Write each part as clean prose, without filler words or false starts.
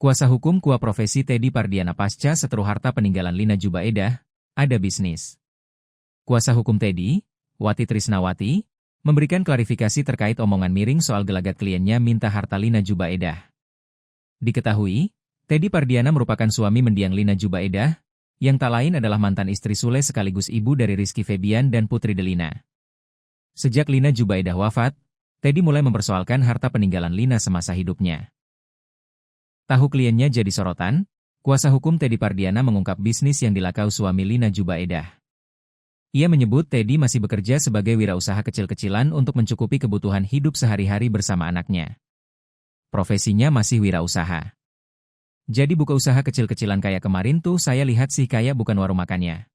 Kuasa hukum Kua Profesi Teddy Pardiana pasca seteru harta peninggalan Lina Jubaedah, ada bisnis. Kuasa hukum Teddy, Wati Trisnawati, memberikan klarifikasi terkait omongan miring soal gelagat kliennya minta harta Lina Jubaedah. Diketahui, Teddy Pardiana merupakan suami mendiang Lina Jubaedah, yang tak lain adalah mantan istri Sule sekaligus ibu dari Rizky Febian dan Putri Delina. Sejak Lina Jubaedah wafat, Teddy mulai mempersoalkan harta peninggalan Lina semasa hidupnya. Tahu kliennya jadi sorotan, kuasa hukum Teddy Pardiana mengungkap bisnis yang dilakau suami Lina Jubaedah. Ia menyebut Teddy masih bekerja sebagai wirausaha kecil-kecilan untuk mencukupi kebutuhan hidup sehari-hari bersama anaknya. Profesinya masih wirausaha. Jadi buka usaha kecil-kecilan kayak kemarin tuh saya lihat sih kayak bukan warung makannya.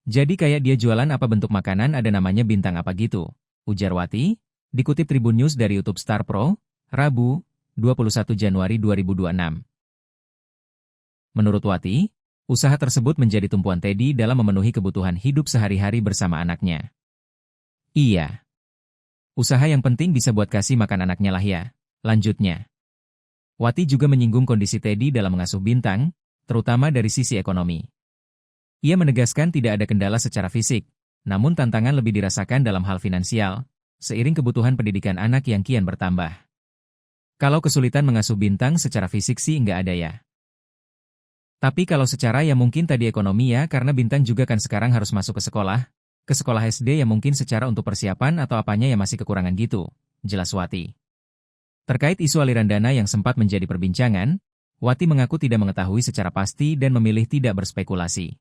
Jadi kayak dia jualan apa bentuk makanan ada namanya bintang apa gitu, ujar Wati, dikutip Tribun News dari YouTube Star Pro, Rabu, 21 Januari 2026. Menurut Wati, usaha tersebut menjadi tumpuan Teddy dalam memenuhi kebutuhan hidup sehari-hari bersama anaknya. Iya. Usaha yang penting bisa buat kasih makan anaknya lah ya, lanjutnya. Wati juga menyinggung kondisi Teddy dalam mengasuh bintang, terutama dari sisi ekonomi. Ia menegaskan tidak ada kendala secara fisik, namun tantangan lebih dirasakan dalam hal finansial, seiring kebutuhan pendidikan anak yang kian bertambah. Kalau kesulitan mengasuh bintang secara fisik sih nggak ada ya. Tapi kalau secara ya mungkin tadi ekonomi ya karena bintang juga kan sekarang harus masuk ke sekolah SD ya mungkin secara untuk persiapan atau apanya ya masih kekurangan gitu, jelas Wati. Terkait isu aliran dana yang sempat menjadi perbincangan, Wati mengaku tidak mengetahui secara pasti dan memilih tidak berspekulasi.